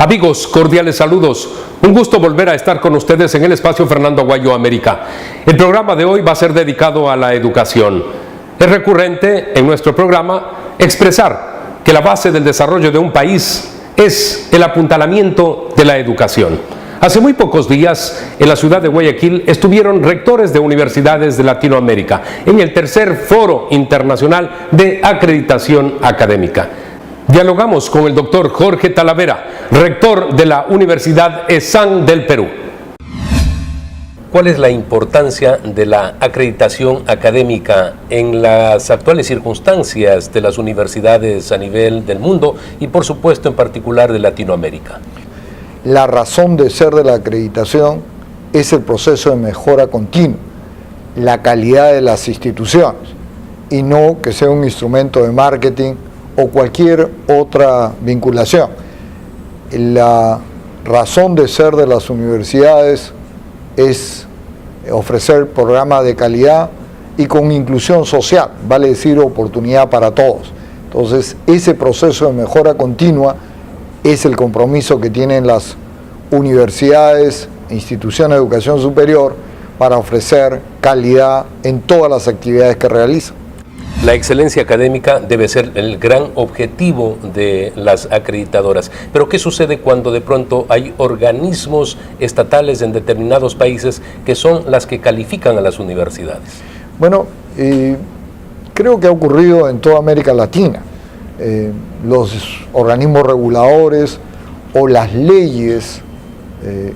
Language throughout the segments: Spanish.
Amigos, cordiales saludos. Un gusto volver a estar con ustedes en el espacio Fernando Aguayo América. El programa de hoy va a ser dedicado a la educación. Es recurrente en nuestro programa expresar que la base del desarrollo de un país es el apuntalamiento de la educación. Hace muy pocos días, en la ciudad de Guayaquil, estuvieron rectores de universidades de Latinoamérica en el tercer Foro Internacional de Acreditación Académica. Dialogamos con el doctor Jorge Talavera, rector de la Universidad ESAN del Perú. ¿Cuál es la importancia de la acreditación académica en las actuales circunstancias de las universidades a nivel del mundo y, por supuesto, en particular de Latinoamérica? La razón de ser de la acreditación es el proceso de mejora continua, la calidad de las instituciones, y no que sea un instrumento de marketing o cualquier otra vinculación. La razón de ser de las universidades es ofrecer programas de calidad y con inclusión social, vale decir oportunidad para todos. Entonces, ese proceso de mejora continua es el compromiso que tienen las universidades e instituciones de educación superior para ofrecer calidad en todas las actividades que realizan. La excelencia académica debe ser el gran objetivo de las acreditadoras. Pero ¿qué sucede cuando de pronto hay organismos estatales en determinados países que son las que califican a las universidades? Bueno, creo que ha ocurrido en toda América Latina. Los organismos reguladores o las leyes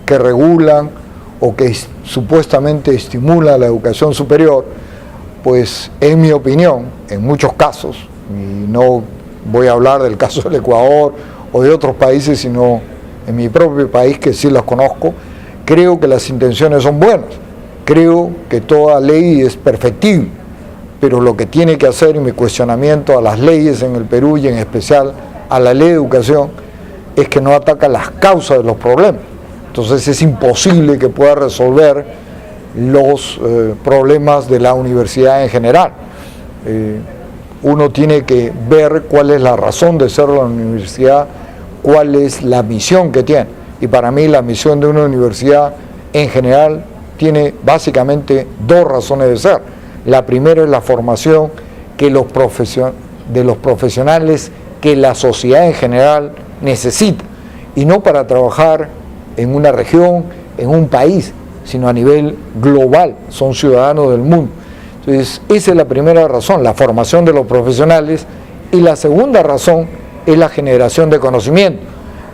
que regulan o que supuestamente estimulan la educación superior, pues en mi opinión, en muchos casos, y no voy a hablar del caso del Ecuador o de otros países, sino en mi propio país, que sí los conozco, creo que las intenciones son buenas, creo que toda ley es perfectible, pero lo que tiene que hacer, y mi cuestionamiento a las leyes en el Perú y en especial a la ley de educación, es que no ataca las causas de los problemas. Entonces es imposible que pueda resolver los problemas de la universidad en general. Uno tiene que ver cuál es la razón de ser de la universidad, cuál es la misión que tiene. Y para mí la misión de una universidad en general tiene básicamente dos razones de ser. La primera es la formación de los profesionales que la sociedad en general necesita, y no para trabajar en una región, en un país, sino a nivel global, son ciudadanos del mundo. Entonces, esa es la primera razón, la formación de los profesionales, y la segunda razón es la generación de conocimiento,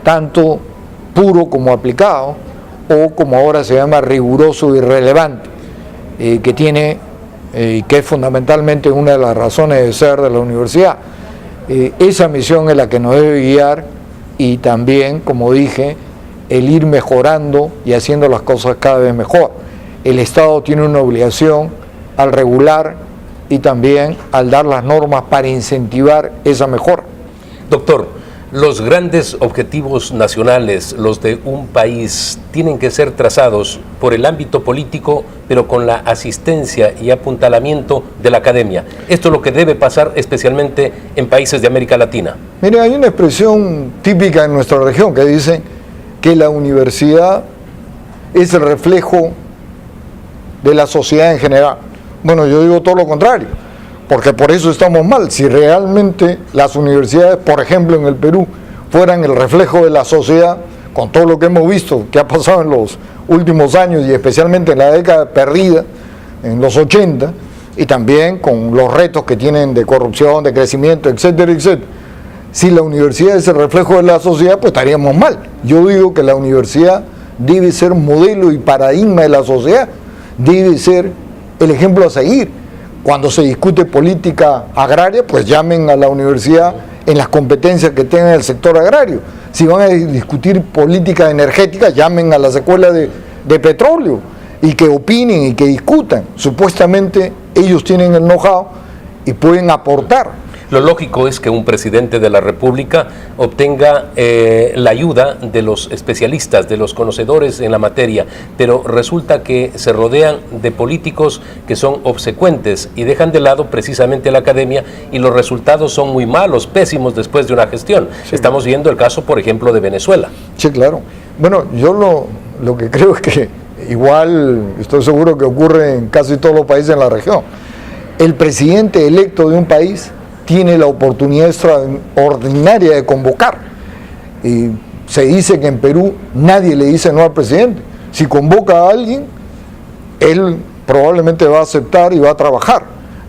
tanto puro como aplicado, o como ahora se llama riguroso y relevante, que tiene, que es fundamentalmente una de las razones de ser de la universidad. Esa misión es la que nos debe guiar, y también, como dije, el ir mejorando y haciendo las cosas cada vez mejor. El Estado tiene una obligación al regular y también al dar las normas para incentivar esa mejora. Doctor, los grandes objetivos nacionales, los de un país, tienen que ser trazados por el ámbito político, pero con la asistencia y apuntalamiento de la academia. Esto es lo que debe pasar especialmente en países de América Latina. Mire, hay una expresión típica en nuestra región que dice que la universidad es el reflejo de la sociedad en general. Bueno, yo digo todo lo contrario, porque por eso estamos mal. Si realmente las universidades, por ejemplo en el Perú, fueran el reflejo de la sociedad, con todo lo que hemos visto que ha pasado en los últimos años y especialmente en la década perdida, en los 80, y también con los retos que tienen de corrupción, de crecimiento, etcétera, etcétera. Si la universidad es el reflejo de la sociedad, pues estaríamos mal. Yo digo que la universidad debe ser modelo y paradigma de la sociedad, debe ser el ejemplo a seguir. Cuando se discute política agraria, pues llamen a la universidad en las competencias que tenga el sector agrario. Si van a discutir política energética, llamen a las escuelas de petróleo y que opinen y que discutan. Supuestamente ellos tienen el know-how y pueden aportar. Lo lógico es que un presidente de la República obtenga la ayuda de los especialistas, de los conocedores en la materia, pero resulta que se rodean de políticos que son obsecuentes y dejan de lado precisamente la academia, y los resultados son muy malos, pésimos después de una gestión. Sí. Estamos viendo el caso, por ejemplo, de Venezuela. Sí, claro. Bueno, yo lo que creo es que igual estoy seguro que ocurre en casi todos los países en la región. El presidente electo de un país tiene la oportunidad extraordinaria de convocar. Y se dice que en Perú nadie le dice no al presidente. Si convoca a alguien, él probablemente va a aceptar y va a trabajar.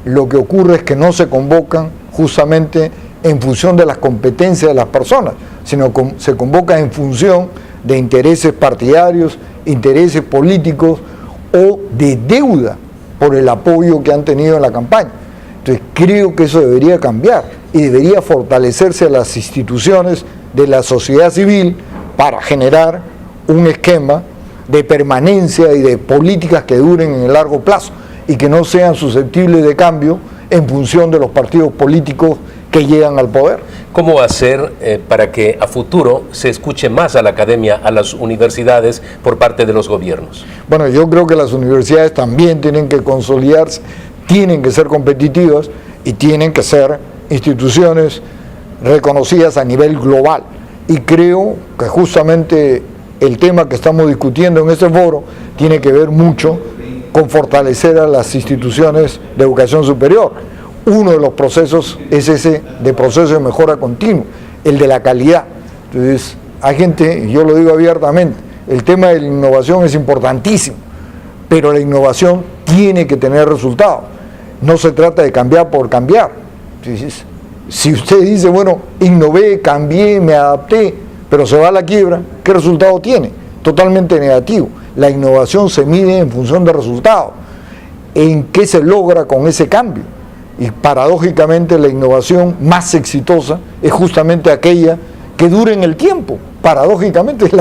Lo que ocurre es que no se convocan justamente en función de las competencias de las personas, sino se convoca en función de intereses partidarios, intereses políticos o de deuda por el apoyo que han tenido en la campaña. Entonces creo que eso debería cambiar y debería fortalecerse a las instituciones de la sociedad civil para generar un esquema de permanencia y de políticas que duren en el largo plazo y que no sean susceptibles de cambio en función de los partidos políticos que llegan al poder. ¿Cómo hacer para que a futuro se escuche más a la academia, a las universidades por parte de los gobiernos? Bueno, yo creo que las universidades también tienen que consolidarse, tienen que ser competitivas y tienen que ser instituciones reconocidas a nivel global. Y creo que justamente el tema que estamos discutiendo en este foro tiene que ver mucho con fortalecer a las instituciones de educación superior. Uno de los procesos es ese de proceso de mejora continua, el de la calidad. Entonces, hay gente, y yo lo digo abiertamente, el tema de la innovación es importantísimo, pero la innovación tiene que tener resultados. No se trata de cambiar por cambiar. Entonces, si usted dice, bueno, innové, cambié, me adapté, pero se va a la quiebra, ¿qué resultado tiene? Totalmente negativo. La innovación se mide en función de resultados. ¿En qué se logra con ese cambio? Y paradójicamente la innovación más exitosa es justamente aquella que dura en el tiempo. Paradójicamente es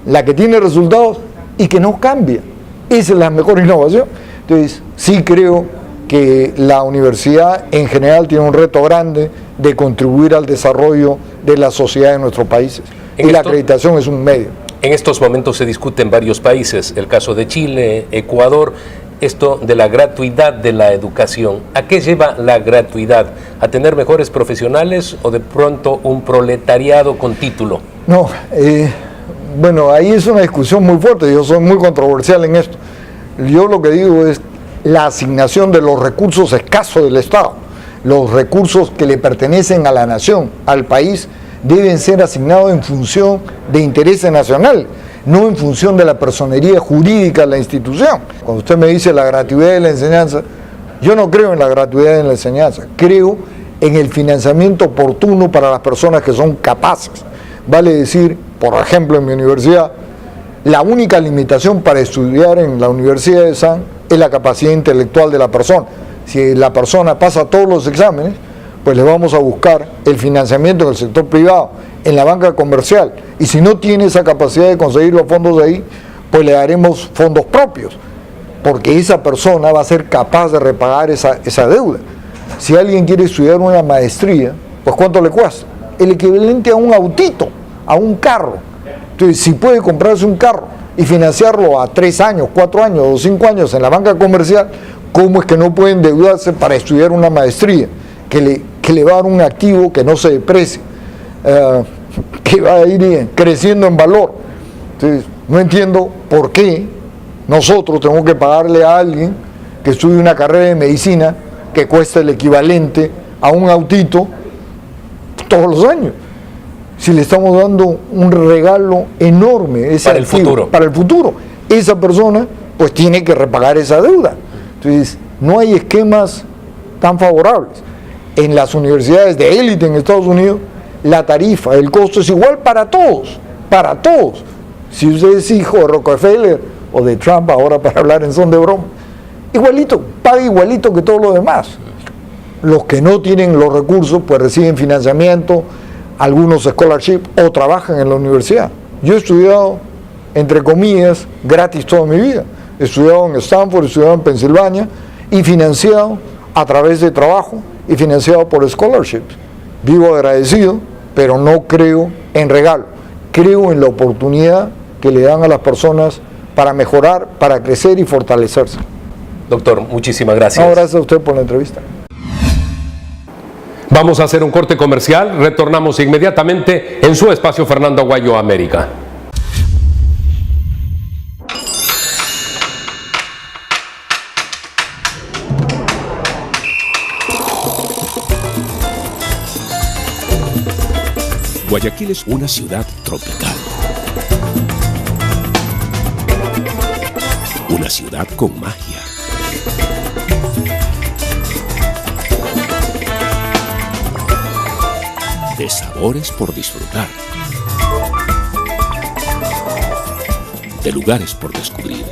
la que tiene resultados y que no cambia. Esa es la mejor innovación. Entonces, sí creo que la universidad en general tiene un reto grande de contribuir al desarrollo de la sociedad de nuestros países. Y la acreditación es un medio. En estos momentos se discute en varios países, el caso de Chile, Ecuador, esto de la gratuidad de la educación. ¿A qué lleva la gratuidad? ¿A tener mejores profesionales o de pronto un proletariado con título? No, bueno, ahí es una discusión muy fuerte, yo soy muy controversial en esto. Yo lo que digo es la asignación de los recursos escasos del Estado, los recursos que le pertenecen a la nación, al país, deben ser asignados en función de intereses nacionales, no en función de la personería jurídica de la institución. Cuando usted me dice la gratuidad de la enseñanza, yo no creo en la gratuidad de la enseñanza, creo en el financiamiento oportuno para las personas que son capaces. Vale decir, por ejemplo, en mi universidad, la única limitación para estudiar en la Universidad de San es la capacidad intelectual de la persona. Si la persona pasa todos los exámenes, pues le vamos a buscar el financiamiento en el sector privado, en la banca comercial, y si no tiene esa capacidad de conseguir los fondos de ahí, pues le daremos fondos propios, porque esa persona va a ser capaz de repagar esa deuda. Si alguien quiere estudiar una maestría, pues ¿cuánto le cuesta? El equivalente a un autito, a un carro. Entonces, si puede comprarse un carro y financiarlo a 3 años, 4 años o 5 años en la banca comercial, ¿cómo es que no puede endeudarse para estudiar una maestría que le va a dar un activo que no se deprecie, que va a ir creciendo en valor? Entonces, no entiendo por qué nosotros tenemos que pagarle a alguien que estudie una carrera de medicina que cuesta el equivalente a un autito todos los años, si le estamos dando un regalo enorme ese para el futuro. Para el futuro. Esa persona pues tiene que repagar esa deuda. Entonces, no hay esquemas tan favorables. En las universidades de élite en Estados Unidos, la tarifa, el costo es igual para todos, para todos. Si usted es hijo de Rockefeller o de Trump, ahora para hablar en son de broma, igualito, paga igualito que todos los demás. Los que no tienen los recursos, pues reciben financiamiento, algunos scholarships o trabajan en la universidad. Yo he estudiado, entre comillas, gratis toda mi vida. He estudiado en Stanford, he estudiado en Pensilvania y financiado a través de trabajo y financiado por scholarships. Vivo agradecido, pero no creo en regalo. Creo en la oportunidad que le dan a las personas para mejorar, para crecer y fortalecerse. Doctor, muchísimas gracias. No, gracias a usted por la entrevista. Vamos a hacer un corte comercial, retornamos inmediatamente en su espacio Fernando Aguayo América. Guayaquil es una ciudad tropical. Una ciudad con magia. De sabores por disfrutar. De lugares por descubrir.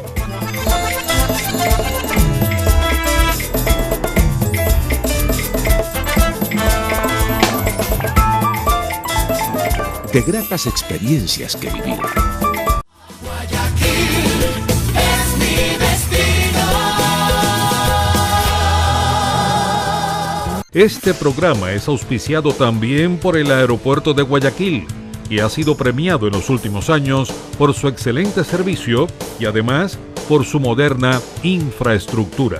De gratas experiencias que vivir. Guayaquil es mi destino. Este programa es auspiciado también por el Aeropuerto de Guayaquil y ha sido premiado en los últimos años por su excelente servicio y además por su moderna infraestructura.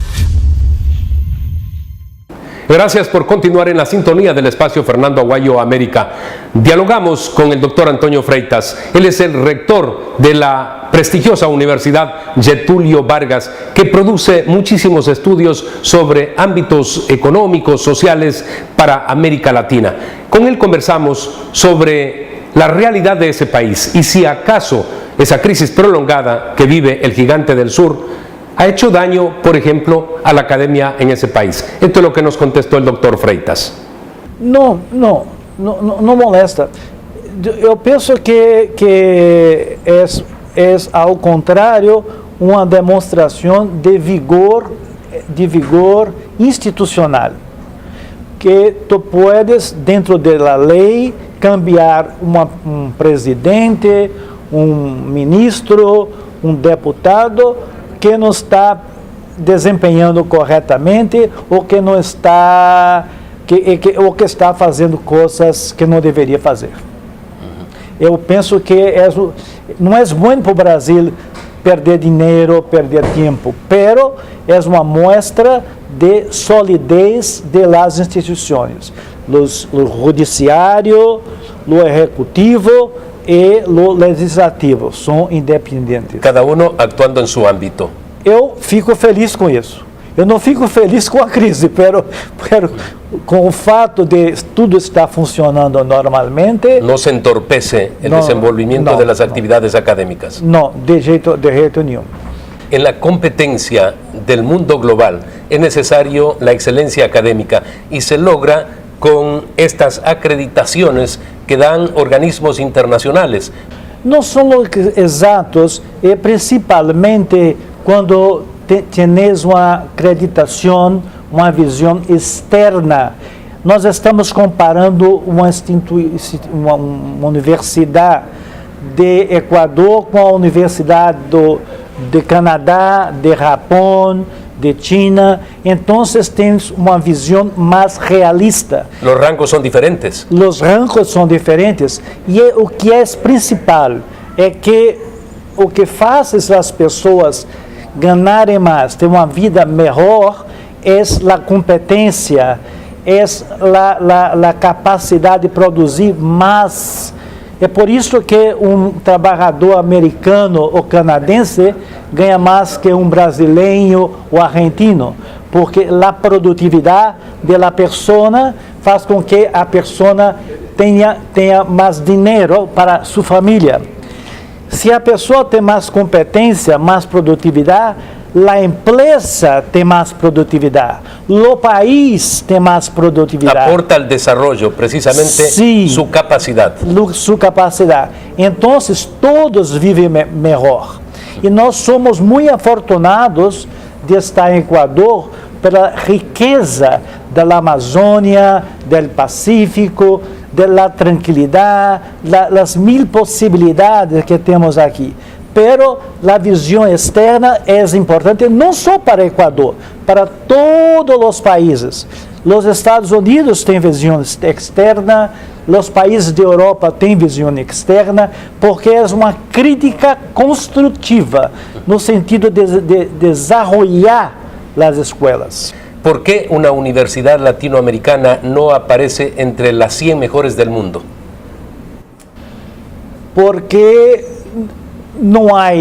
Gracias por continuar en la sintonía del espacio Fernando Aguayo América. Dialogamos con el doctor Antonio Freitas. Él es el rector de la prestigiosa Universidad Getúlio Vargas, que produce muchísimos estudios sobre ámbitos económicos, sociales para América Latina. Con él conversamos sobre la realidad de ese país y si acaso esa crisis prolongada que vive el gigante del sur ha hecho daño, por ejemplo, a la academia en ese país. Esto es lo que nos contestó el doctor Freitas. Não molesta. Eu penso que é ao contrário uma demonstração de vigor institucional, que tu puedes dentro da lei cambiar um presidente, ministro, deputado que não está desempenhando corretamente ou que não está ou que está fazendo coisas que não deveria fazer. Eu penso que não é bom para o Brasil perder dinheiro, perder tempo, pero é uma mostra de solidez de las instituições, o judiciário, o executivo e o legislativo são independentes. Cada uno actuando en su ámbito. Eu fico feliz com isso. Eu não fico feliz com a crise, pero com o fato de tudo estar funcionando normalmente. No se entorpece el desenvolvimiento de las actividades académicas. Não, de jeito nenhum. En la competencia del mundo global es necesario la excelencia académica y se logra con estas acreditaciones que dan organismos internacionales. Não são exatos, e principalmente quando tens uma acreditação, uma visão externa. Nós estamos comparando uma universidade de Equador com a universidade de Canadá, de Japão, de China, então temos uma visão mais realista. Los rangos son diferentes. Os rangos são diferentes e o que é principal é que o que faz as pessoas ganharem mais, ter uma vida melhor, é a competência, é a capacidade de produzir mais. É por isso que trabalhador americano ou canadense ganha mais que brasileiro ou argentino, porque a produtividade da pessoa faz com que a pessoa tenha mais dinheiro para sua família. Se a pessoa tem mais competência, mais produtividade, a empresa tem mais produtividade, o país tem mais produtividade. Aporta al desarrollo precisamente su capacidad. Sua capacidade. Então, todos vivem melhor. E nós somos muito afortunados de estar em Equador pela riqueza da Amazônia, do Pacífico, da tranquilidade, das mil possibilidades que temos aqui. Pero a visão externa é importante não só para o Equador, para todos os países. Los Estados Unidos têm visão externa, os países da Europa têm visão externa, porque é uma crítica construtiva, no sentido de desenvolver as escolas. ¿Por qué una universidad latinoamericana no aparece entre las 100 mejores del mundo? Porque não há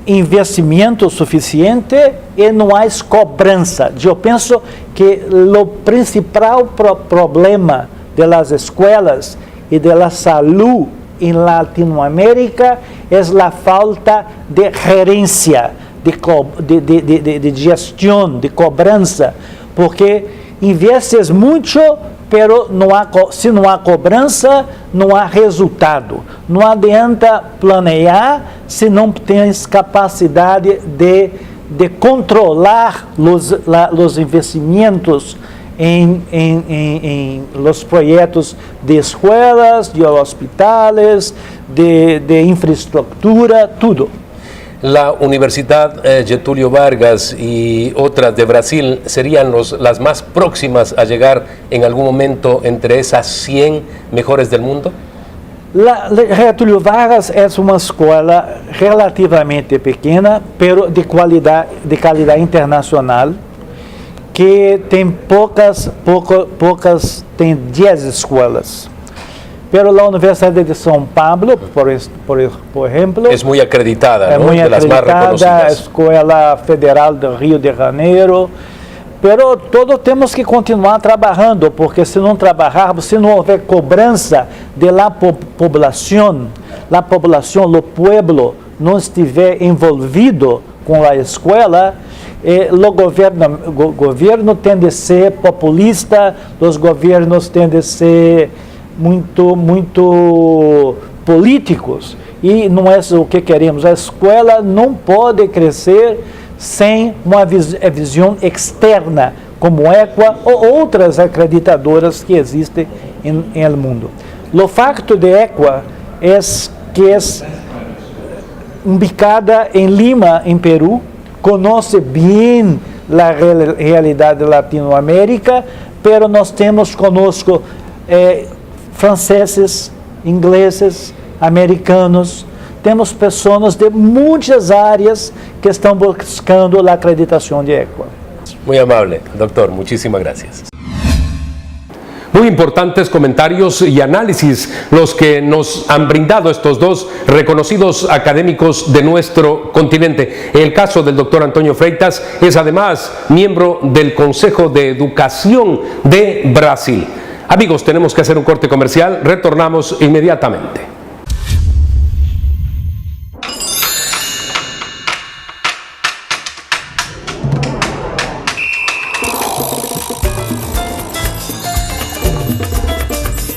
investimento suficiente e não há cobrança. Eu penso que o principal problema das escolas e da saúde em Latinoamérica é a falta de gerência, de gestão, de cobrança, porque investes muito, pero se não há cobrança, não há resultado. Não adianta planear se não tens capacidade de controlar os investimentos em los projetos de escolas, de hospitales, de infraestructura, tudo. La Universidad Getúlio Vargas y otras de Brasil serían las más próximas a llegar en algún momento entre esas 100 mejores del mundo. La Getúlio Vargas é uma escola relativamente pequena, pero de qualidade internacional, que tem tem 10 escolas. Pero la Universidad de São Paulo, por ejemplo, es muy acreditada, é ¿no? muito de las más acreditada, a reconocidas. Escola Federal do Rio de Janeiro. Pero todos temos que continuar trabalhando, porque se não trabalhar, se não houver cobrança de la população, o pueblo não estiver envolvido com a escola, o governo tende a ser populista, os governos tendem a ser muito políticos, e não é o que queremos. A escola não pode crescer sem uma visão externa, como EQUA ou outras acreditadoras que existem no mundo. O facto de EQUA é que é ubicada em Lima, em Peru, conhece bem a realidade da Latinoamérica, pero nós temos conosco franceses, ingleses, americanos, temos pessoas de muitas áreas que estão buscando a acreditação de EQUA. Muy amable, doctor, muchísimas gracias. Muy importantes comentarios y análisis los que nos han brindado estos dos reconocidos académicos de nuestro continente. En el caso del doctor Antonio Freitas, es además miembro del Consejo de Educación de Brasil. Amigos, tenemos que hacer un corte comercial, retornamos inmediatamente.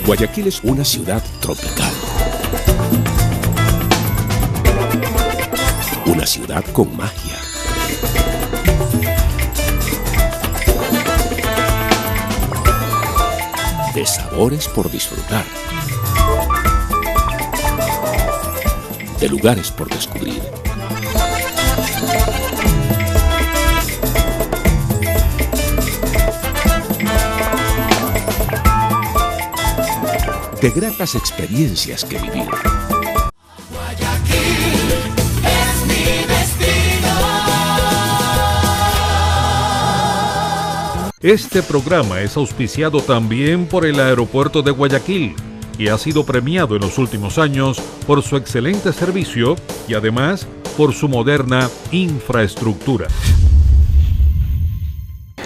Guayaquil es una ciudad tropical. Una ciudad con magia. De sabores por disfrutar. De lugares por descubrir. De gratas experiencias que vivir. Guayaquil es mi destino. Este programa es auspiciado también por el Aeropuerto de Guayaquil y ha sido premiado en los últimos años por su excelente servicio y además por su moderna infraestructura.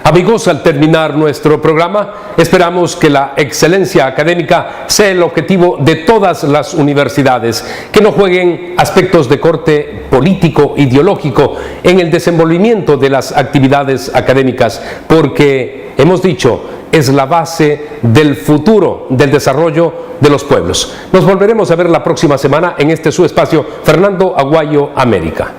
Amigos, al terminar nuestro programa, esperamos que la excelencia académica sea el objetivo de todas las universidades, que no jueguen aspectos de corte político, ideológico en el desenvolvimiento de las actividades académicas, porque, hemos dicho, es la base del futuro del desarrollo de los pueblos. Nos volveremos a ver la próxima semana en este su espacio, Fernando Aguayo América.